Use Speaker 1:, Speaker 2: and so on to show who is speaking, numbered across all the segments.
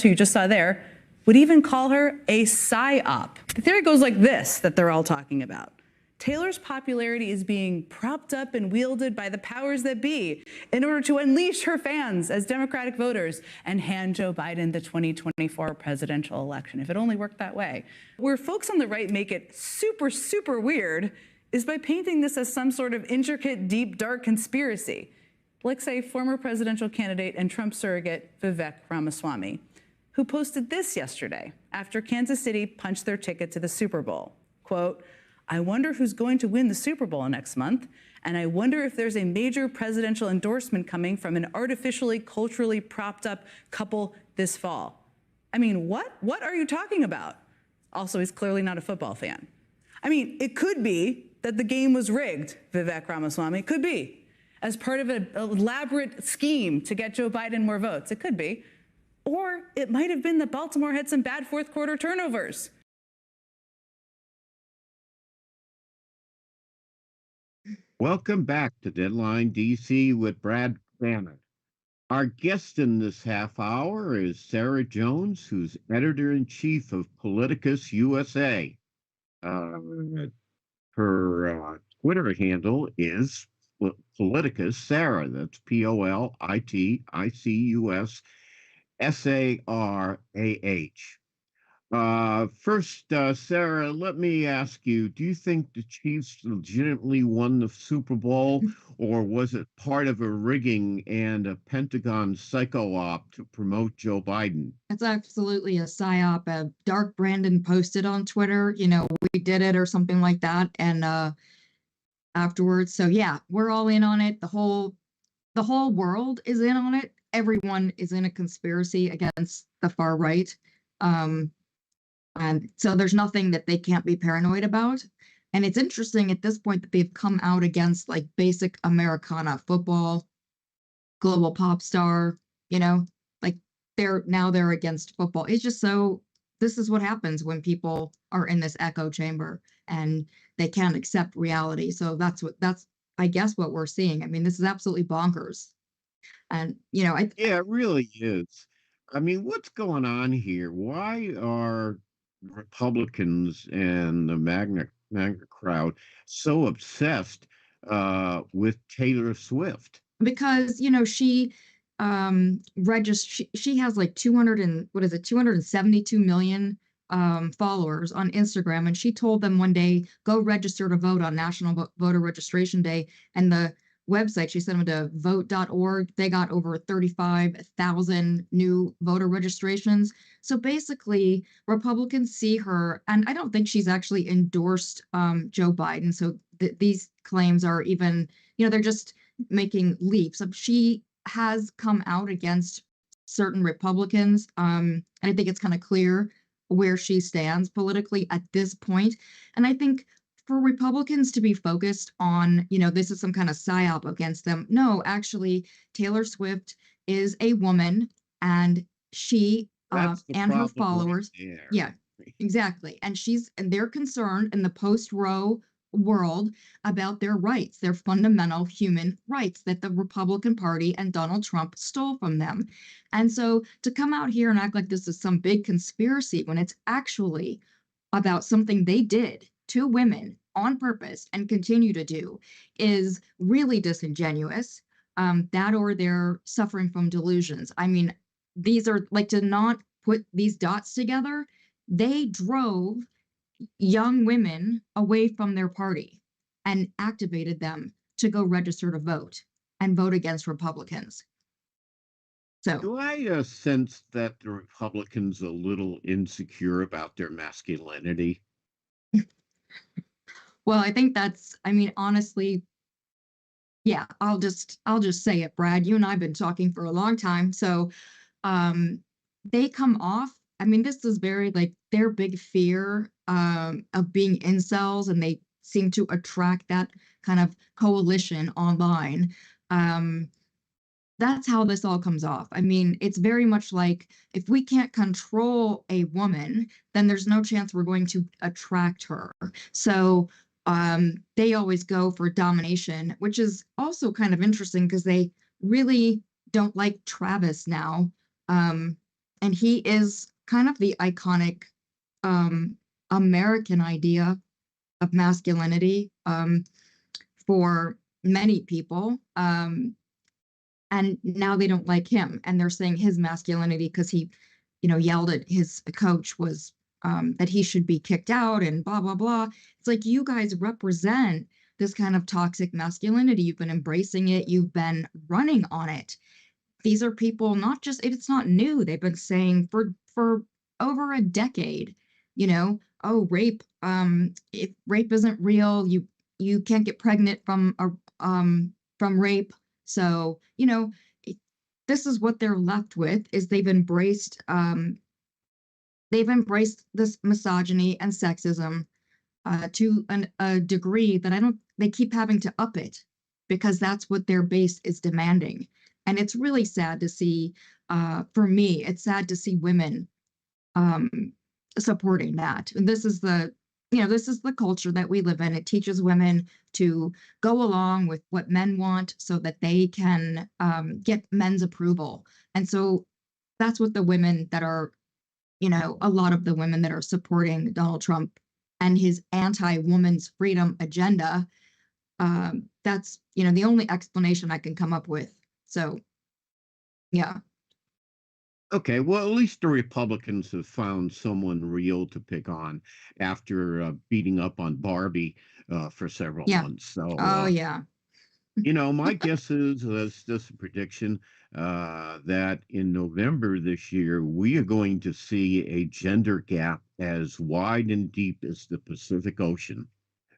Speaker 1: who you just saw there, would even call her a psyop. The theory goes like this that they're all talking about. Taylor's popularity is being propped up and wielded by the powers that be in order to unleash her fans as Democratic voters and hand Joe Biden the 2024 presidential election. If it only worked that way. Where folks on the right make it super, super weird is by painting this as some sort of intricate, deep, dark conspiracy, like, say, former presidential candidate and Trump surrogate Vivek Ramaswamy, who posted this yesterday after Kansas City punched their ticket to the Super Bowl. Quote, "I wonder who's going to win the Super Bowl next month, and I wonder if there's a major presidential endorsement coming from an artificially, culturally propped up couple this fall." I mean, what? What are you talking about? Also, he's clearly not a football fan. I mean, it could be that the game was rigged, Vivek Ramaswamy. It could be. As part of an elaborate scheme to get Joe Biden more votes. It could be. Or it might have been that Baltimore had some bad fourth quarter turnovers.
Speaker 2: Welcome back to Deadline DC with Brad Bannon. Our guest in this half hour is Sarah Jones, who's editor-in-chief of Politicus USA. Her Twitter handle is Politicus Sarah. That's POLITICUSSARAH. First, Sarah, let me ask you, do you think the Chiefs legitimately won the Super Bowl, or was it part of a rigging and a Pentagon psycho-op to promote Joe Biden?
Speaker 3: It's absolutely a psyop. Dark Brandon posted on Twitter, we did it or something like that. And afterwards, so yeah, we're all in on it. The whole world is in on it. Everyone is in a conspiracy against the far right. And so there's nothing that they can't be paranoid about. And it's interesting at this point that they've come out against like basic Americana football, global pop star, like they're against football. It's just so this is what happens when people are in this echo chamber and they can't accept reality. So that's I guess what we're seeing. I mean, this is absolutely bonkers. And
Speaker 2: yeah, it really is. I mean, what's going on here? Why are Republicans and the MAGA crowd so obsessed with Taylor Swift?
Speaker 3: Because she she has like 272 million followers on Instagram, and she told them one day, go register to vote on National Voter Registration Day, and the website, she sent them to vote.org. They got over 35,000 new voter registrations. So basically, Republicans see her, and I don't think she's actually endorsed Joe Biden. So these claims are even, they're just making leaps. She has come out against certain Republicans, and I think it's kind of clear where she stands politically at this point. And I think for Republicans to be focused on, this is some kind of psyop against them. No, actually, Taylor Swift is a woman, and she and her followers. Yeah, exactly. And they're concerned in the post-Roe world about their rights, their fundamental human rights that the Republican Party and Donald Trump stole from them. And so to come out here and act like this is some big conspiracy when it's actually about something they did to women on purpose and continue to do is really disingenuous. That or they're suffering from delusions. I mean, these are like, to not put these dots together, they drove young women away from their party and activated them to go register to vote and vote against Republicans. So
Speaker 2: do I sense that the Republicans are a little insecure about their masculinity?
Speaker 3: Well, I think honestly, yeah, I'll just say it, Brad. You and I have been talking for a long time. So they come off, this is very like their big fear of being incels, and they seem to attract that kind of coalition online. That's how this all comes off. It's very much like, if we can't control a woman, then there's no chance we're going to attract her. So they always go for domination, which is also kind of interesting because they really don't like Travis now. And he is kind of the iconic um, American idea of masculinity for many people. And now they don't like him, and they're saying his masculinity because he, yelled at his coach was that he should be kicked out and blah blah blah. It's like you guys represent this kind of toxic masculinity. You've been embracing it. You've been running on it. These are people not just it's not new. They've been saying for over a decade, oh, rape, if rape isn't real, you can't get pregnant from rape. So, this is what they're left with is they've embraced this misogyny and sexism to a degree that they keep having to up it because that's what their base is demanding. And it's really sad to see, for me, it's sad to see women um, supporting that. And this is the culture that we live in. It teaches women to go along with what men want so that they can get men's approval. And so that's what the women that are, a lot of the women that are supporting Donald Trump and his anti-woman's freedom agenda. That's, the only explanation I can come up with. So, yeah.
Speaker 2: Okay, well, at least the Republicans have found someone real to pick on after beating up on Barbie for several
Speaker 3: Yeah.
Speaker 2: months. So,
Speaker 3: Oh, yeah.
Speaker 2: my guess is, that's just a prediction, that in November this year, we are going to see a gender gap as wide and deep as the Pacific Ocean.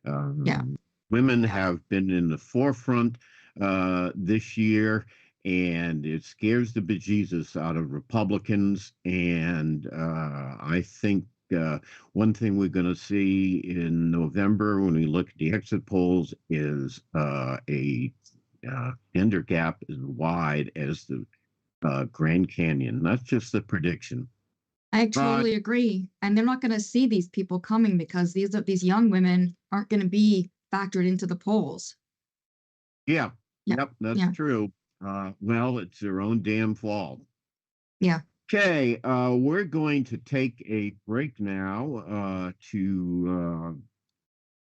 Speaker 3: Yeah.
Speaker 2: Women have been in the forefront this year, and it scares the bejesus out of Republicans. And I think one thing we're going to see in November when we look at the exit polls is a gender gap as wide as the Grand Canyon. That's just a prediction.
Speaker 3: I
Speaker 2: But
Speaker 3: totally agree. And they're not going to see these people coming because these young women aren't going to be factored into the polls.
Speaker 2: yeah,
Speaker 3: Yeah.
Speaker 2: yep, that's
Speaker 3: Yeah.
Speaker 2: true. Well, it's their own damn fault.
Speaker 3: Yeah.
Speaker 2: Okay, we're going to take a break now to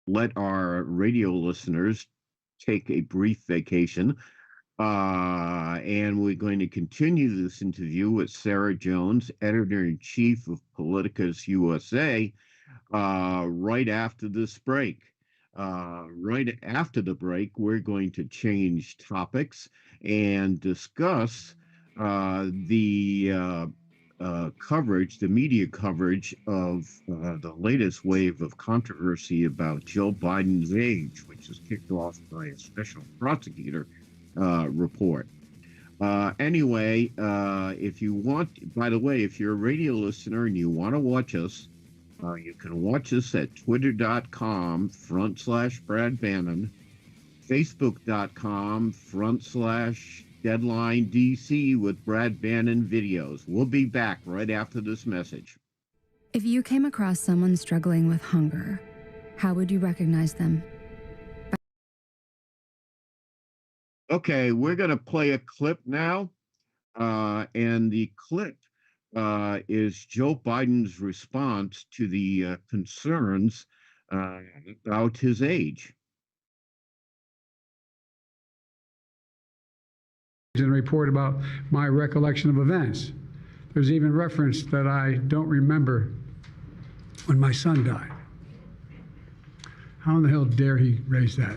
Speaker 2: let our radio listeners take a brief vacation. And we're going to continue this interview with Sarah Jones, editor in chief of Politicus USA, right after this break. Right after the break, we're going to change topics and discuss the coverage, the media coverage of the latest wave of controversy about Joe Biden's age, which is kicked off by a special prosecutor report. Anyway, if you want, by the way, if you're a radio listener and you want to watch us, you can watch us at twitter.com/Brad Bannon, facebook.com/Deadline DC with Brad Bannon videos. We'll be back right after this message.
Speaker 4: If you came across someone struggling with hunger, how would you recognize them?
Speaker 2: Okay, we're going to play a clip now. And the clip is Joe Biden's response to the concerns about his age.
Speaker 5: And report about my recollection of events. There's even reference that I don't remember when my son died. How in the hell dare he raise that?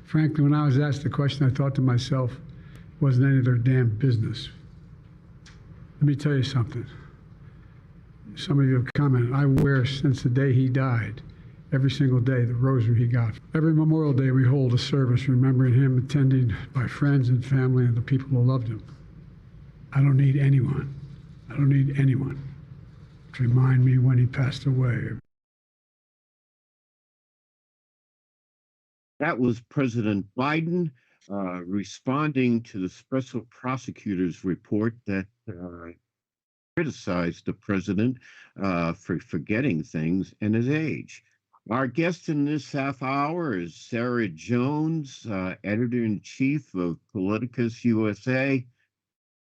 Speaker 5: Frankly, when I was asked the question, I thought to myself, it wasn't any of their damn business. Let me tell you something. Some of you have commented, I wear since the day he died, every single day, the rosary he got. Every Memorial Day, we hold a service remembering him, attended by friends and family and the people who loved him. I don't need anyone to remind me when he passed away.
Speaker 2: That was President Biden responding to the special prosecutor's report that criticized the president for forgetting things and his age. Our guest in this half hour is Sarah Jones, editor-in-chief of Politicus USA.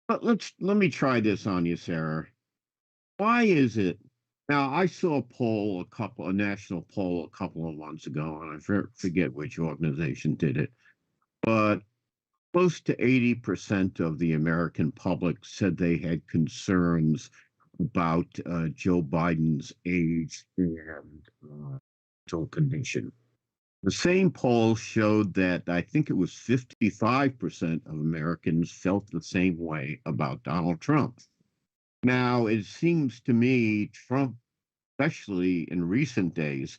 Speaker 2: But let me try this on you, Sarah. Why is it? Now, I saw a national poll a couple of months ago, and I forget which organization did it, but close to 80% of the American public said they had concerns about Joe Biden's age and mental condition. The same poll showed that I think it was 55% of Americans felt the same way about Donald Trump. Now, it seems to me Trump, especially in recent days,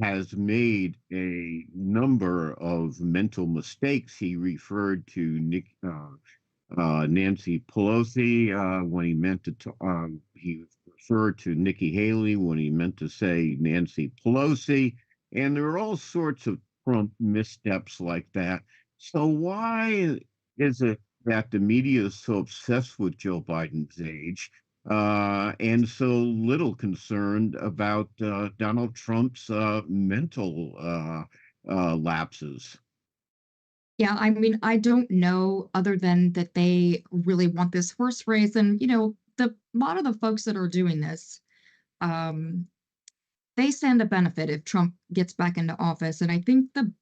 Speaker 2: has made a number of mental mistakes. He referred to Nancy Pelosi when he meant he referred to Nikki Haley when he meant to say Nancy Pelosi. And there are all sorts of Trump missteps like that. So why is it that the media is so obsessed with Joe Biden's age and so little concerned about Donald Trump's mental lapses?
Speaker 3: Yeah, I mean, I don't know other than that they really want this horse race. And, a lot of the folks that are doing this, um, they stand to benefit if Trump gets back into office. And I think the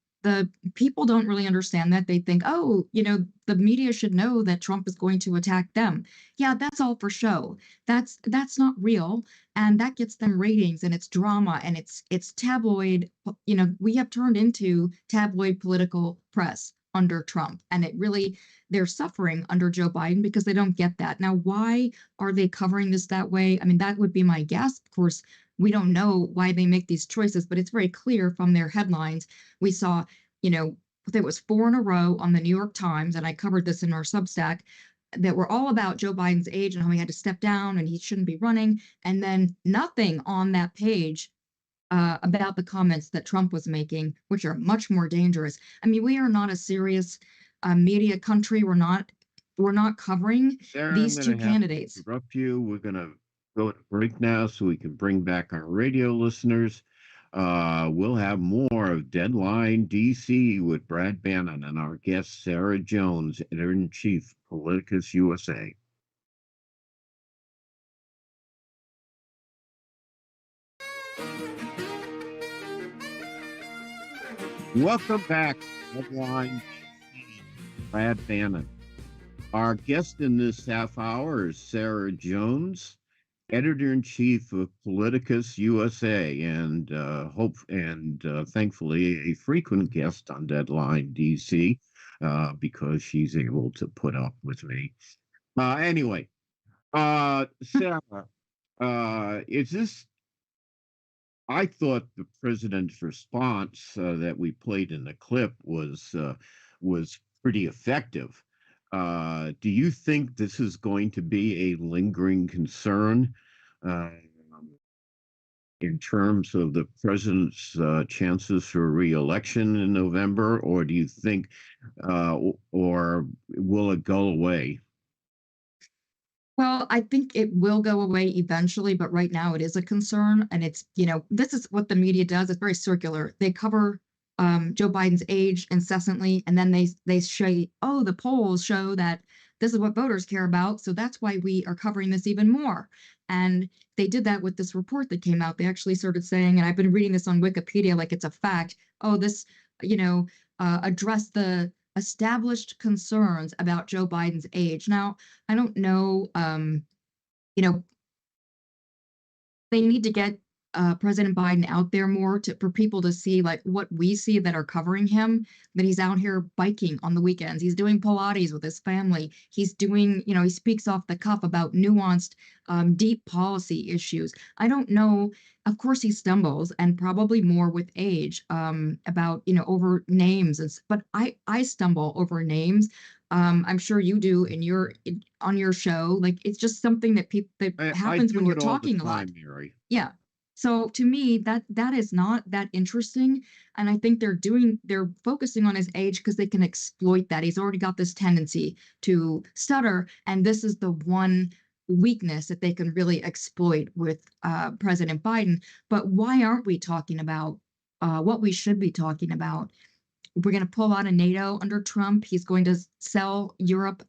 Speaker 3: people don't really understand that. They think, oh, the media should know that Trump is going to attack them. Yeah, that's all for show. That's not real, and that gets them ratings, and it's drama, and it's tabloid. We have turned into tabloid political press under Trump, and they're suffering under Joe Biden because they don't get that. Now, why are they covering this that way? I mean, that would be my guess. Of course, we don't know why they make these choices, but it's very clear from their headlines. We saw, there was 4 in a row on the New York Times, and I covered this in our Substack, that were all about Joe Biden's age and how he had to step down and he shouldn't be running. And then nothing on that page about the comments that Trump was making, which are much more dangerous. I mean, we are not a serious media country. We're not covering
Speaker 2: Sarah, I'm
Speaker 3: these
Speaker 2: going
Speaker 3: two
Speaker 2: to have to
Speaker 3: candidates.
Speaker 2: interrupt you. We're going to go to break now so we can bring back our radio listeners. We'll have more of Deadline DC with Brad Bannon and our guest, Sarah Jones, editor-in-chief, Politicus USA. Welcome back, Deadline DC, Brad Bannon. Our guest in this half hour is Sarah Jones, editor-in-chief of Politicus USA, and thankfully a frequent guest on Deadline DC because she's able to put up with me. Anyway, Sarah, is this? I thought the president's response that we played in the clip was pretty effective. Do you think this is going to be a lingering concern uh, in terms of the president's chances for re-election in November, or do you think, or will it go away?
Speaker 3: Well, I think it will go away eventually, but right now it is a concern. And this is what the media does. It's very circular. They cover Joe Biden's age incessantly, and then they say, oh, the polls show that this is what voters care about. So that's why we are covering this even more. And they did that with this report that came out. They actually started saying, and I've been reading this on Wikipedia like it's a fact, oh, this, addressed the established concerns about Joe Biden's age. Now, I don't know, you know, they need to get President Biden out there more for people to see like what we see that are covering him, that he's out here biking on the weekends. He's doing Pilates with his family. He's doing, he speaks off the cuff about nuanced, deep policy issues. I don't know. Of course, he stumbles, and probably more with age, about, over names. But I stumble over names. I'm sure you do on your show. Like, it's just something that
Speaker 2: I
Speaker 3: happens
Speaker 2: do
Speaker 3: when you're
Speaker 2: it all the
Speaker 3: talking a lot.
Speaker 2: time, Mary.
Speaker 3: Yeah. So to me, that is not that interesting. And I think they're focusing on his age because they can exploit that. He's already got this tendency to stutter, and this is the one weakness that they can really exploit with President Biden. But why aren't we talking about what we should be talking about? We're going to pull out of NATO under Trump. He's going to sell Europe,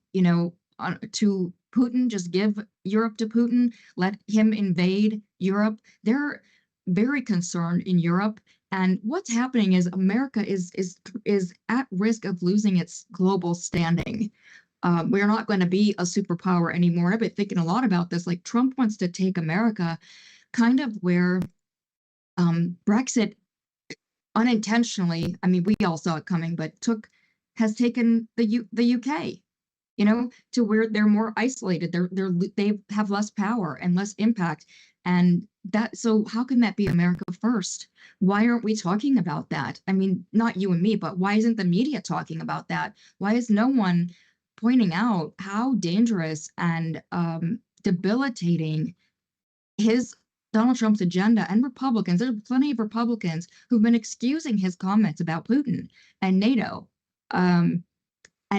Speaker 3: to Putin, just give Europe to Putin, let him invade Europe. They're very concerned in Europe. And what's happening is America is at risk of losing its global standing. We're not going to be a superpower anymore. I've been thinking a lot about this. Like Trump wants to take America kind of where Brexit unintentionally, I mean, we all saw it coming, but has taken the UK, to where they're more isolated. They have less power and less impact. And so how can that be America first? Why aren't we talking about that? I mean, not you and me, but why isn't the media talking about that? Why is no one pointing out how dangerous and debilitating his Donald Trump's agenda and Republicans? There's plenty of Republicans who've been excusing his comments about Putin and NATO, and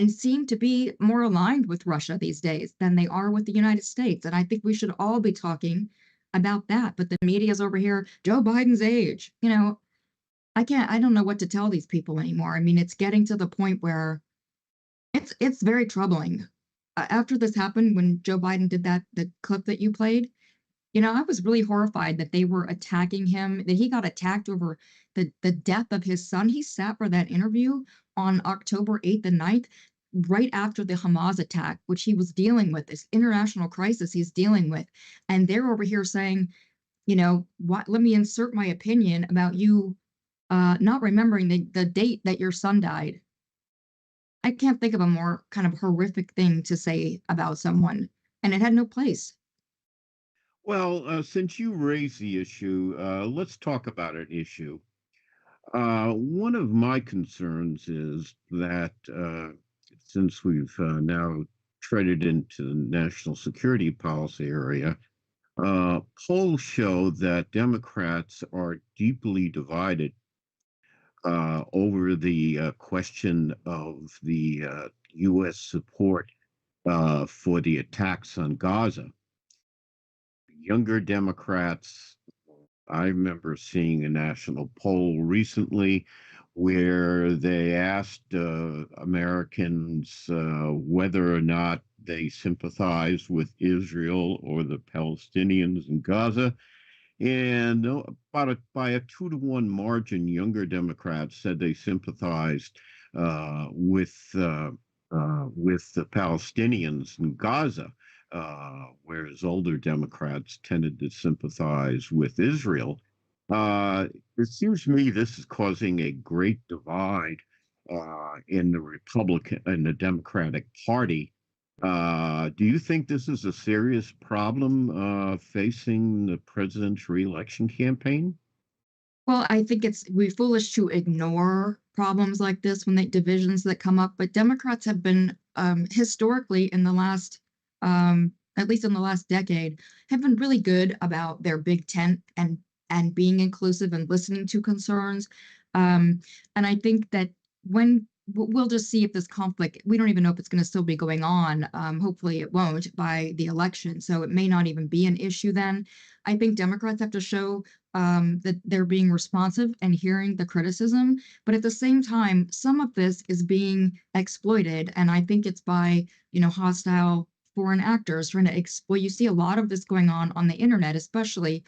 Speaker 3: seem to be more aligned with Russia these days than they are with the United States. And I think we should all be talking about that. But the media's over here, Joe Biden's age. I don't know what to tell these people anymore. I mean, it's getting to the point where it's very troubling. After this happened, when Joe Biden did the clip that you played, I was really horrified that they were attacking him, that he got attacked over the death of his son. He sat for that interview on October 8th and 9th, right after the Hamas attack, which he was dealing with, this international crisis he's dealing with. And they're over here saying, let me insert my opinion about you not remembering the date that your son died. I can't think of a more kind of horrific thing to say about someone, and it had no place.
Speaker 2: Well, since you raised the issue, let's talk about an issue. One of my concerns is that since we've now treaded into the national security policy area, polls show that Democrats are deeply divided over the question of the U.S. support for the attacks on Gaza. Younger Democrats, I remember seeing a national poll recently where they asked Americans whether or not they sympathize with Israel or the Palestinians in Gaza. And by a 2-to-1 margin, younger Democrats said they sympathized with the Palestinians in Gaza, whereas older Democrats tended to sympathize with Israel. It seems to me this is causing a great divide in the Democratic Party. Do you think this is a serious problem facing the president's reelection campaign?
Speaker 3: Well, I think we're foolish to ignore problems like this when divisions that come up. But Democrats have been historically in the last, at least in the last decade, have been really good about their big tent and being inclusive and listening to concerns. And I think that when we'll just see if this conflict, we don't even know if it's going to still be going on. Hopefully it won't by the election. So it may not even be an issue then. I think Democrats have to show that they're being responsive and hearing the criticism. But at the same time, some of this is being exploited. And I think it's by, hostile foreign actors trying to exploit. You see a lot of this going on the internet, especially.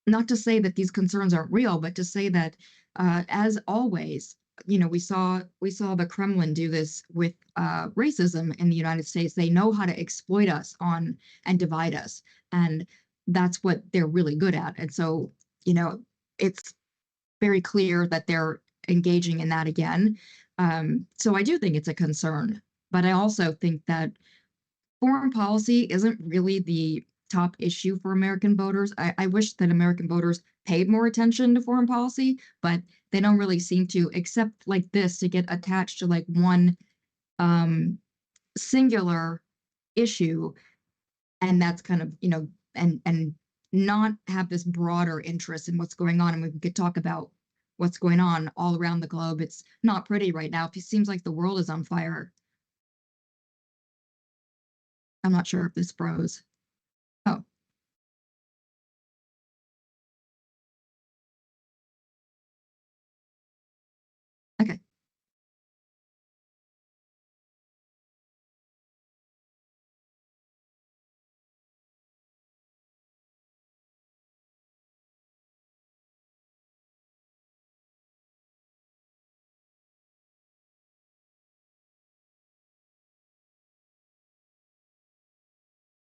Speaker 3: Not to say that these concerns aren't real, but to say that, as always, we saw the Kremlin do this with racism in the United States. They know how to exploit us and divide us, and that's what they're really good at. And so, it's very clear that they're engaging in that again. So I do think it's a concern, but I also think that foreign policy isn't really the top issue for American voters. I wish that American voters paid more attention to foreign policy, but they don't really seem to, except like this, to get attached to like one singular issue. And that's kind of, and not have this broader interest in what's going on. And we could talk about what's going on all around the globe. It's not pretty right now. It seems like the world is on fire. I'm not sure if this froze. Oh, okay.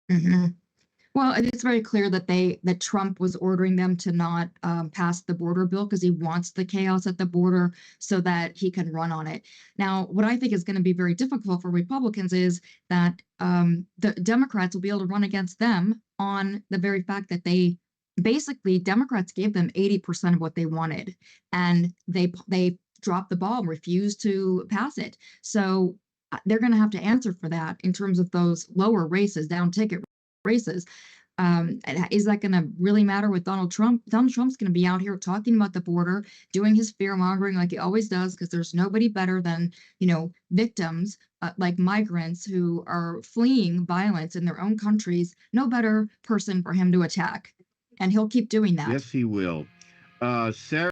Speaker 3: Mhm. Well, it's very clear that Trump was ordering them to not pass the border bill because he wants the chaos at the border so that he can run on it. Now, what I think is going to be very difficult for Republicans is that the Democrats will be able to run against them on the very fact that Democrats gave them 80% of what they wanted, and they dropped the ball and refused to pass it. So they're going to have to answer for that in terms of those lower races, down ticket races. Is that going to really matter with Donald Trump? Donald Trump's going to be out here talking about the border, doing his fear mongering like he always does, because there's nobody better than, victims like migrants who are fleeing violence in their own countries. No better person for him to attack. And he'll keep doing that.
Speaker 2: Yes, he will. Sarah.